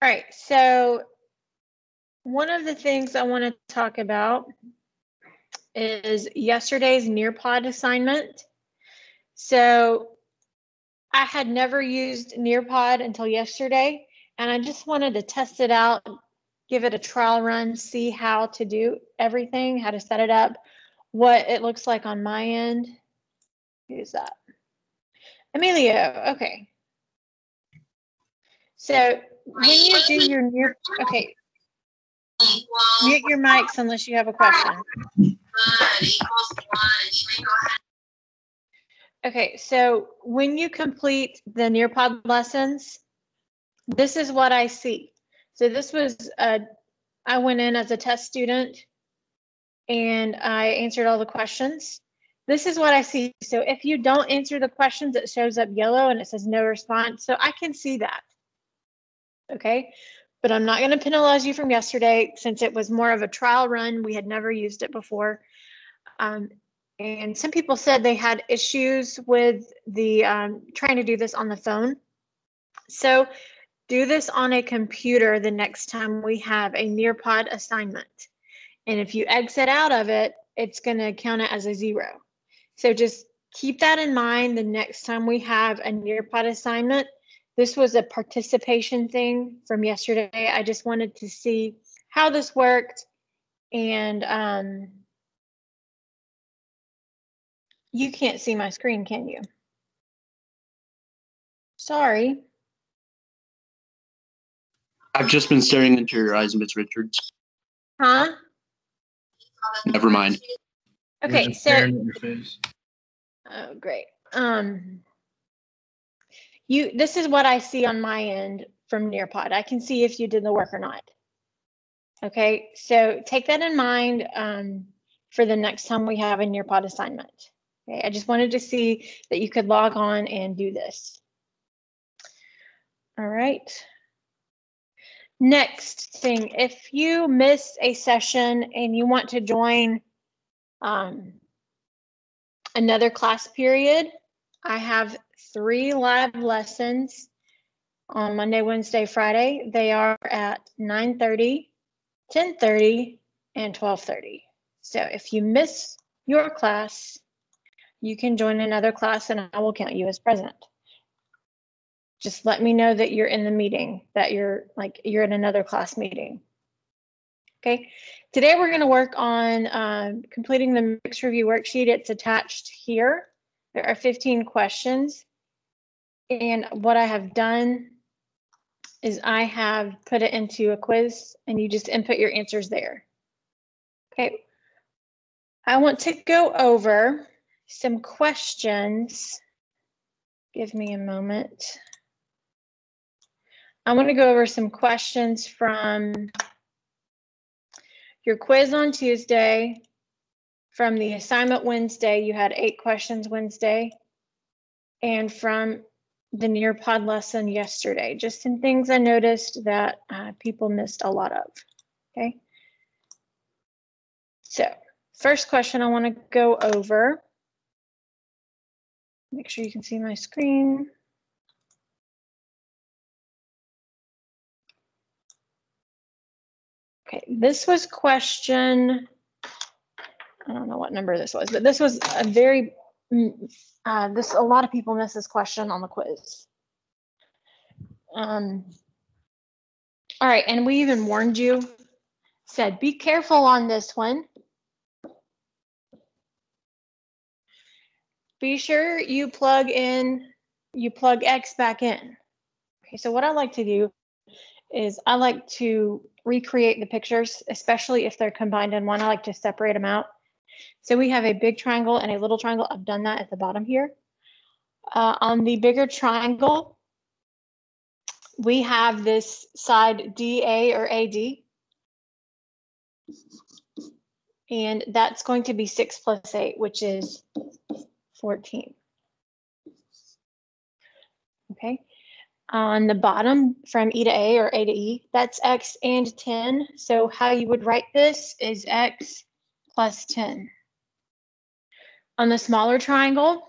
All right, so one of the things I want to talk about is yesterday's Nearpod assignment. So I had never used Nearpod until yesterday, and I just wanted to test it out, give it a trial run, see how to do everything, how to set it up, what it looks like on my end. Who's that? Emilio, okay. So when you do your okay, mute your mics unless you have a question. Okay, so when you complete the Nearpod lessons, this is what I see. So this was, I went in as a test student and I answered all the questions. This is what I see. So if you don't answer the questions, it shows up yellow and it says no response. So I can see that. Okay, but I'm not going to penalize you from yesterday since it was more of a trial run. We had never used it before. And some people said they had issues with the trying to do this on the phone. So do this on a computer the next time we have a Nearpod assignment. And if you exit out of it, it's going to count it as a 0. So just keep that in mind the next time we have a Nearpod assignment. This was a participation thing from yesterday. I just wanted to see how this worked. And you can't see my screen, can you? Sorry. I've just been staring into your eyes, Ms. Richards. Huh? Never mind. Okay, so oh great. This is what I see on my end from Nearpod. I can see if you did the work or not. Okay, so take that in mind for the next time we have a Nearpod assignment. Okay, I just wanted to see that you could log on and do this. All right. Next thing, if you miss a session and you want to join another class period, I have 3 live lessons on Monday, Wednesday, Friday. They are at 9:30, 10:30, and 12:30. So if you miss your class, you can join another class and I will count you as present. Just let me know that you're in the meeting, that you're in another class meeting. Okay, today we're going to work on completing the mixed review worksheet. It's attached here. There are 15 questions. And what I have done is I have put it into a quiz and you just input your answers there. Okay, I want to go over some questions. Give me a moment. I want to go over some questions from your quiz on Tuesday. From the assignment Wednesday, you had 8 questions Wednesday. And from the Nearpod lesson yesterday, just some things I noticed that people missed a lot of. Okay. So first question I want to go over. Make sure you can see my screen. Okay, this was question, I don't know what number this was, but this was a very, a lot of people miss this question on the quiz. All right, and we even warned you, said be careful on this one. Be sure you plug X back in. Okay, so what I like to do is I like to recreate the pictures, especially if they're combined in one. I like to separate them out. So we have a big triangle and a little triangle. I've done that at the bottom here. On the bigger triangle, we have this side DA or AD. And that's going to be 6 plus 8, which is 14. Okay. On the bottom from E to A or A to E, that's X and 10. So how you would write this is X plus 10. On the smaller triangle,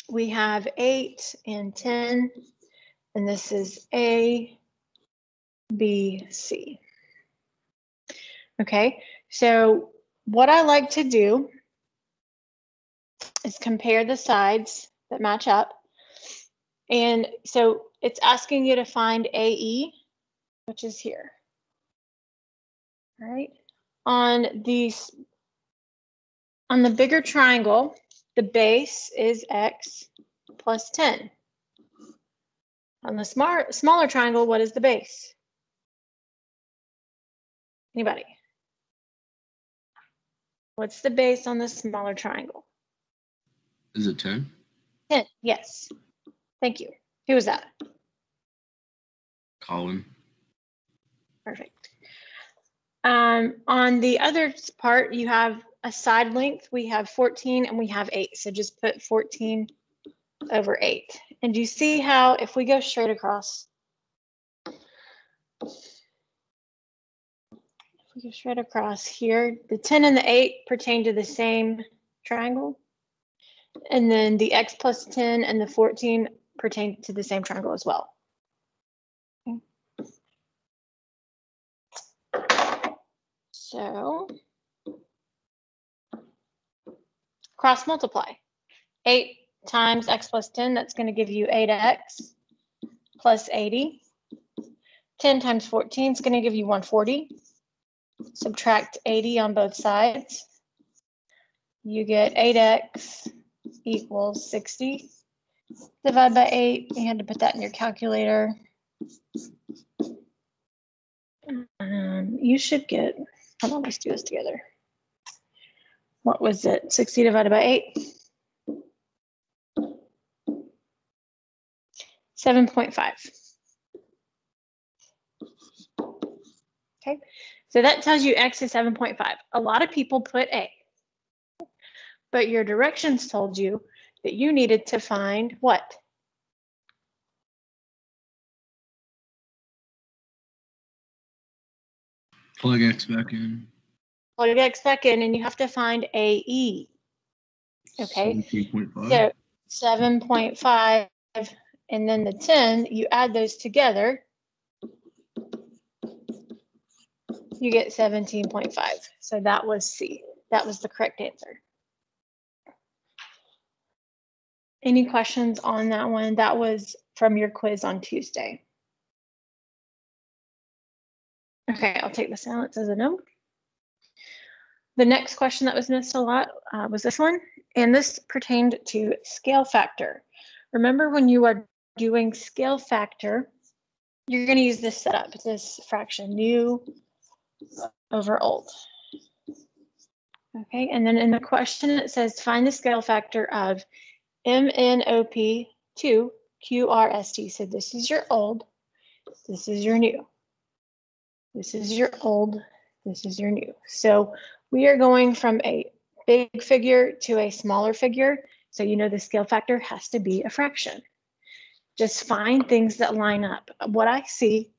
we have 8 and 10, and this is A BC. Okay, so what I like to do is compare the sides that match up. And so it's asking you to find AE, which is here. All right. On the bigger triangle, the base is X plus 10. On the smaller triangle, what is the base? Anybody? What's the base on the smaller triangle? Is it 10? 10, yes. Thank you. Who was that? Colin. Perfect. On the other part, you have a side length. We have 14 and we have 8. So just put 14 over 8. And do you see how if we go straight across, here, the 10 and the 8 pertain to the same triangle. And then the X plus 10 and the 14 pertain to the same triangle as well. Okay. So cross multiply. 8 times X plus 10, that's going to give you 8X plus 80. 10 times 14 is going to give you 140. Subtract 80 on both sides. You get 8X equals 60. Divide by 8. You had to put that in your calculator. You should get, hold on, let's do this together. What was it? 60 divided by 8? 7.5. Okay, so that tells you X is 7.5. A lot of people put A, but your directions told you that you needed to find what? Plug X back in. Plug X back in, and you have to find AE. Okay, 17.5. so 7.5, and then the 10, you add those together, you get 17.5. So that was C. That was the correct answer. Any questions on that one? That was from your quiz on Tuesday. Okay, I'll take the silence as a no. The next question that was missed a lot was this one, and this pertained to scale factor. Remember, when you are doing scale factor, you're going to use this setup, this fraction, new over old. Okay, and then in the question it says find the scale factor of MNOP to QRST. So this is your old, this is your new. This is your old, this is your new. So we are going from a big figure to a smaller figure. So you know the scale factor has to be a fraction. Just find things that line up. What I see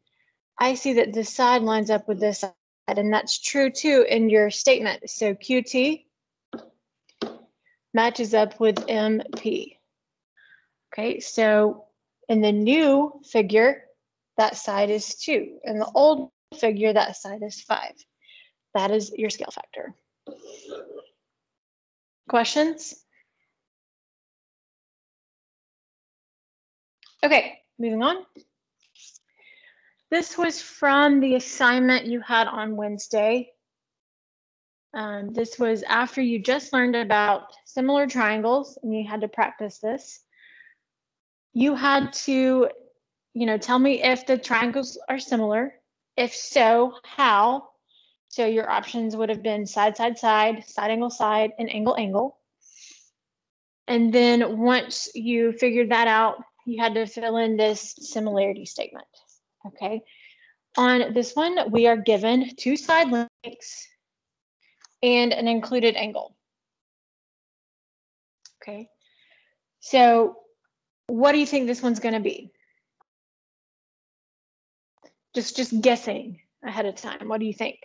that this side lines up with this side, and that's true too in your statement. So QT matches up with MP. Okay, so in the new figure, that side is 2. In the old figure, that side is 5. That is your scale factor. Questions? Okay, moving on. This was from the assignment you had on Wednesday. This was after you just learned about similar triangles and you had to practice this. You had to, tell me if the triangles are similar. If so, how? So your options would have been side, side, side, side, and angle, angle. And then once you figured that out, you had to fill in this similarity statement. Okay. On this one, we are given 2 side lengths and an included angle. Okay. So what do you think this one's going to be? Just guessing ahead of time. What do you think?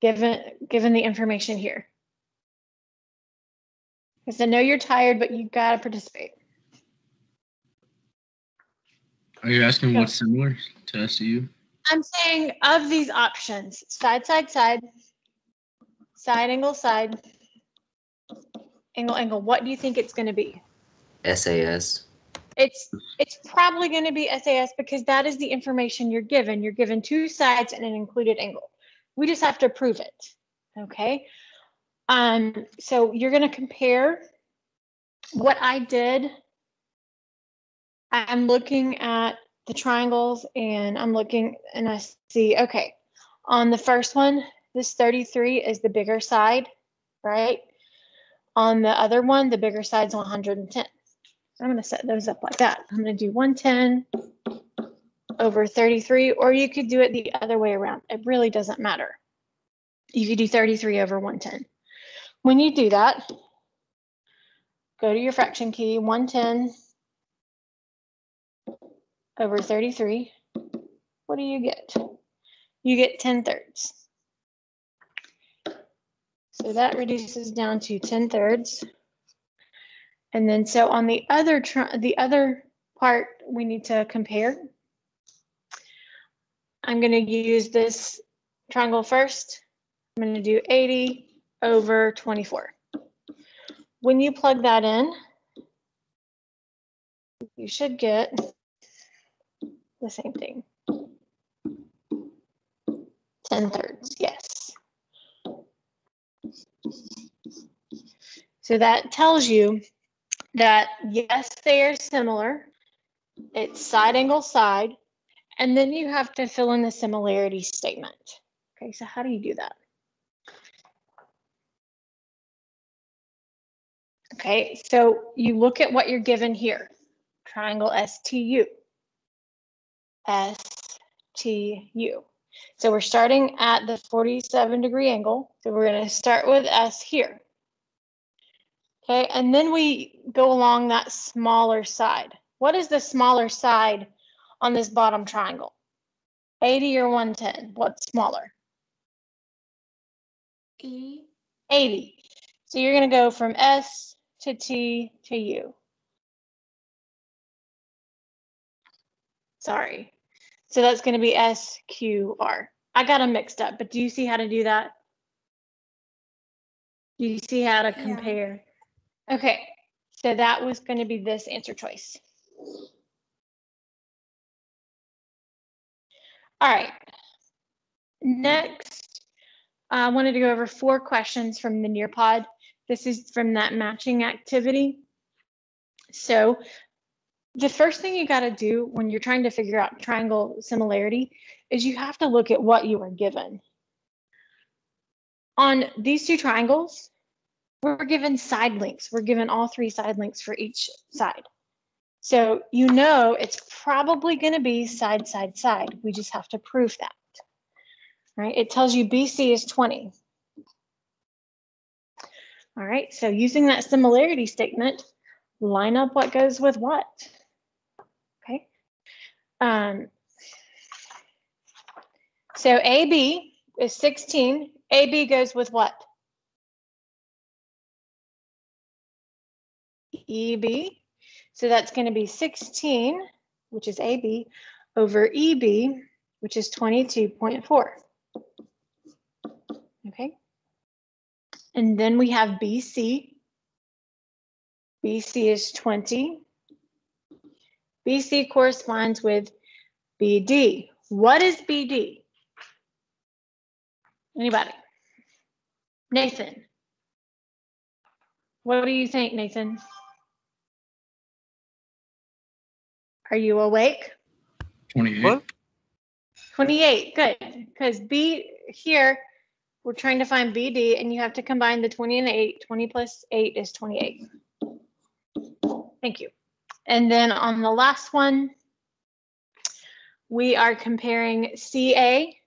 Given the information here. Because I know you're tired, but you got to participate. Are you asking Go. what's similar to SCU? I'm saying of these options, side, side, side, side, angle, what do you think it's going to be? SAS. It's probably going to be SAS because that is the information you're given. You're given two sides and an included angle. We just have to prove it. Okay. So you're going to compare what I did. I'm looking at the triangles and I'm looking and I see, okay, on the first one, this 33 is the bigger side, right? On the other one, the bigger side's 110. I'm going to set those up like that. I'm going to do 110 over 33, or you could do it the other way around. It really doesn't matter. You could do 33 over 110. When you do that, go to your fraction key, 110 over 33. What do you get? You get 10/3. So that reduces down to 10/3. And then so on the other part we need to compare. I'm going to use this triangle first. I'm going to do 80 over 24. When you plug that in, you should get the same thing. 10/3, yes. So that tells you that yes, they are similar. It's side angle side. And then you have to fill in the similarity statement. Okay, so how do you do that? Okay, so you look at what you're given here. Triangle STU. STU. So we're starting at the 47-degree angle. So we're going to start with S here. Okay, and then we go along that smaller side. What is the smaller side on this bottom triangle? 80 or 110? What's smaller? 80. 80. So you're going to go from S to T to U. Sorry. So that's going to be SQR. I got them mixed up, but do you see how to do that? Do you see how to compare? Yeah. Okay, so that was going to be this answer choice. All right. Next, I wanted to go over 4 questions from the Nearpod. This is from that matching activity. So the first thing you got to do when you're trying to figure out triangle similarity is you have to look at what you are given. On these 2 triangles, we're given side lengths. We're given all 3 side lengths for each side. So you know it's probably going to be side, side, side. We just have to prove that. Right? It tells you BC is 20. All right, so using that similarity statement, line up what goes with what. Okay. So AB is 16. AB goes with what? EB. So that's going to be 16, which is AB, over EB, which is 22.4. Okay. And then we have BC. BC is 20. BC corresponds with BD. What is BD? Anybody? Nathan. What do you think, Nathan? Are you awake? 28. What? 28, good. Because B here, we're trying to find BD and you have to combine the 20 and the 8. 20 plus 8 is 28. Thank you. And then on the last one, we are comparing CA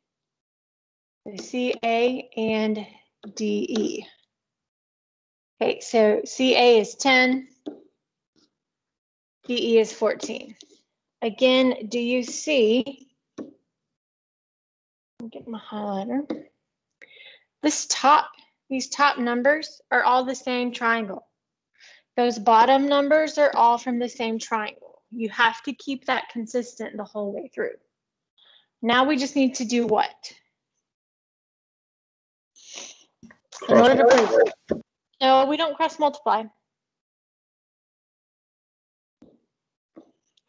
and DE. Okay, so CA is 10, DE is 14. Again, do you see, I'll get my highlighter. These top numbers are all the same triangle. Those bottom numbers are all from the same triangle. You have to keep that consistent the whole way through. Now we just need to do what? In order to prove it. No, we don't cross multiply.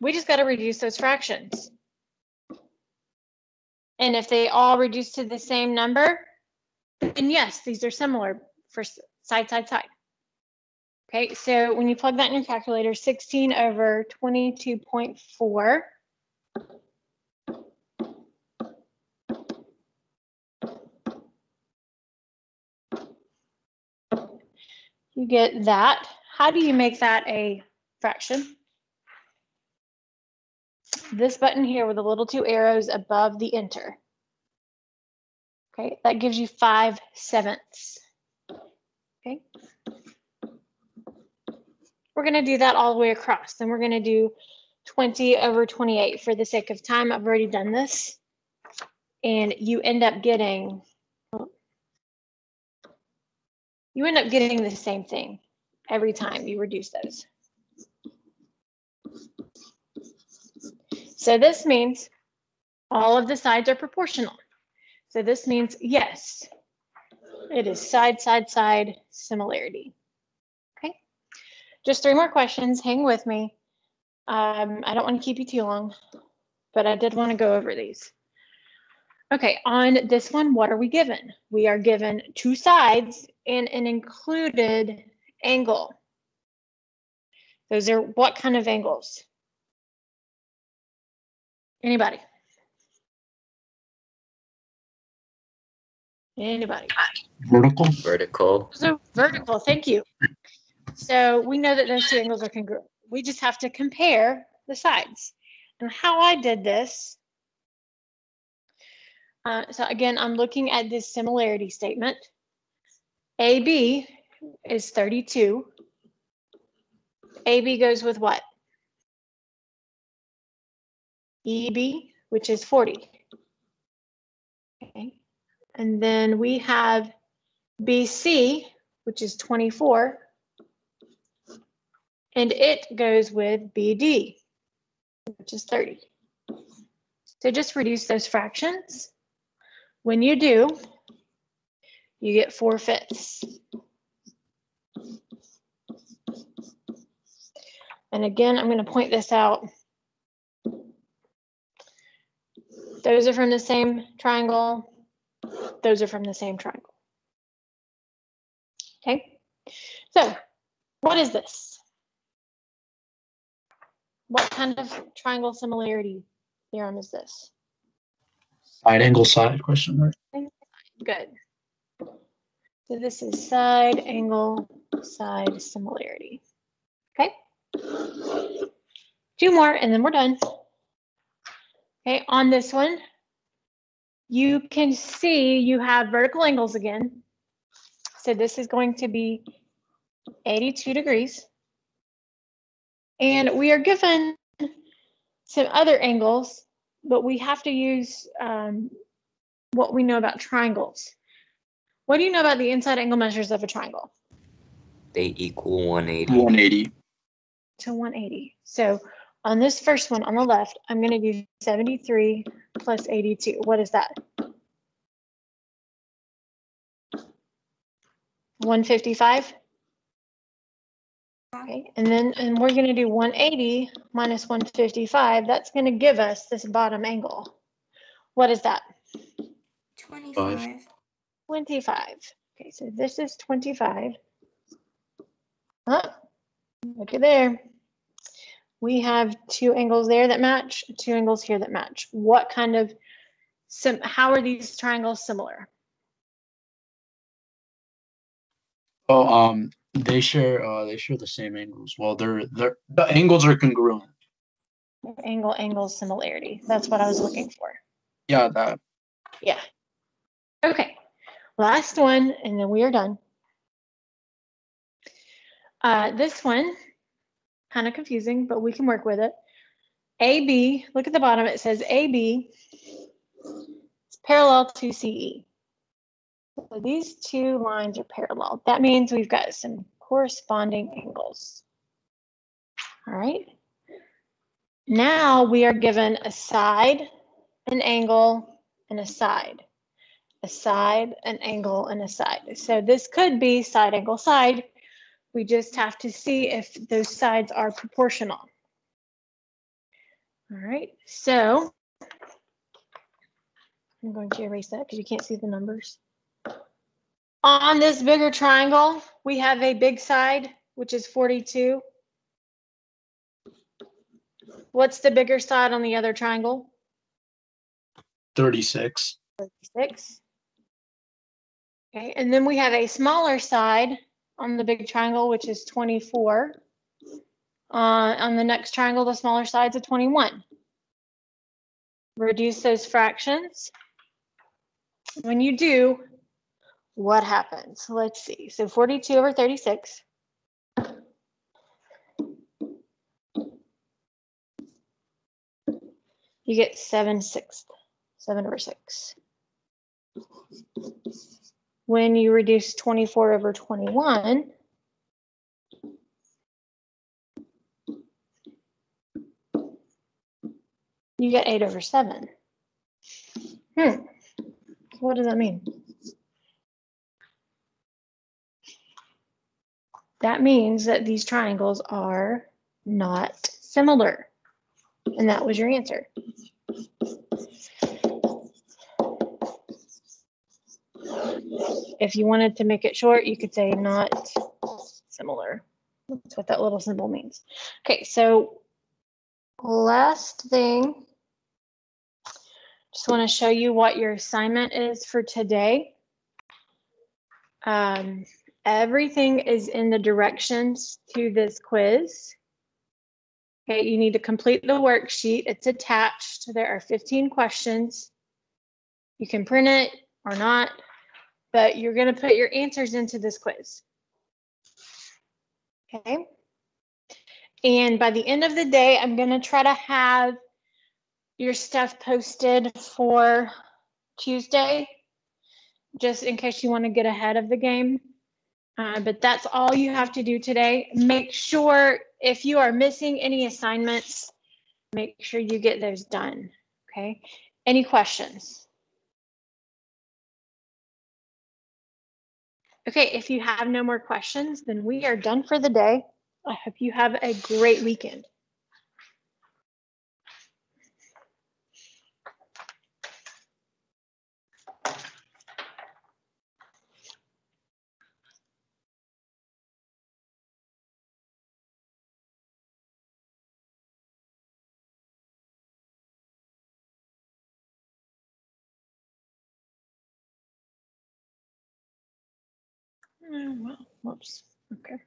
We just got to reduce those fractions. And if they all reduce to the same number, then yes, these are similar for side, side, side. Okay, so when you plug that in your calculator, 16 over 22.4. You get that. How do you make that a fraction? This button here with the little two arrows above the enter. Okay, that gives you 5/7. Okay. We're going to do that all the way across. Then we're going to do 20 over 28 for the sake of time. I've already done this. And you end up getting the same thing every time you reduce those. So this means all of the sides are proportional. So this means, yes, it is side, side, side similarity. Okay, just 3 more questions. Hang with me. I don't want to keep you too long, but I did want to go over these. Okay, on this one, what are we given? We are given 2 sides and an included angle. Those are what kind of angles? Anybody? Anybody? Vertical. Vertical. So vertical, thank you. So we know that those 2 angles are congruent. We just have to compare the sides. And how I did this, so again, I'm looking at this similarity statement. AB is 32. AB goes with what? EB, which is 40. Okay. And then we have BC, which is 24. And it goes with BD, which is 30. So just reduce those fractions. When you do, you get 4/5. And again, I'm going to point this out. Those are from the same triangle. Those are from the same triangle. Okay, so what is this? What kind of triangle similarity theorem is this? Side angle side question mark. Good. So this is side angle side similarity. Okay. 2 more and then we're done. Okay, on this one, you can see you have vertical angles again. So this is going to be 82 degrees. And we are given some other angles, but we have to use what we know about triangles. What do you know about the inside angle measures of a triangle? They equal 180. 180. To 180. So on this first one on the left, I'm going to do 73 plus 82. What is that? 155. Okay, and we're going to do 180 minus 155. That's going to give us this bottom angle. What is that? 25. 25. Okay, so this is 25. Huh? Look at there. We have 2 angles there that match, 2 angles here that match. What kind of, how are these triangles similar? Oh, they share the same angles. Well, the angles are congruent. Angle similarity. That's what I was looking for. Yeah, that. Yeah. Okay. Last one, and then we are done. This one, kind of confusing, but we can work with it. AB, look at the bottom, it says AB is parallel to CE. So these 2 lines are parallel. That means we've got some corresponding angles. All right. Now we are given a side, an angle, and a side. A side, an angle, and a side. So this could be side, angle, side. We just have to see if those sides are proportional. All right, so I'm going to erase that because you can't see the numbers. On this bigger triangle, we have a big side, which is 42. What's the bigger side on the other triangle? 36. 36. Okay, and then we have a smaller side on the big triangle, which is 24. On the next triangle, the smaller side's a 21. Reduce those fractions. When you do, what happens? Let's see. So 42 over 36. You get 7/6. 7 over 6. When you reduce 24 over 21, you get 8 over 7. What does that mean? That means that these triangles are not similar. And that was your answer. If you wanted to make it short, you could say not similar. That's what that little symbol means. Okay, so last thing, just want to show you what your assignment is for today. Everything is in the directions to this quiz. Okay, you need to complete the worksheet. It's attached. There are 15 questions. You can print it or not, but you're going to put your answers into this quiz. Okay. And by the end of the day, I'm going to try to have your stuff posted for Tuesday, just in case you want to get ahead of the game. But that's all you have to do today. Make sure if you are missing any assignments, make sure you get those done. Okay. Any questions? Okay, if you have no more questions, then we are done for the day. I hope you have a great weekend. Well, whoops. Okay.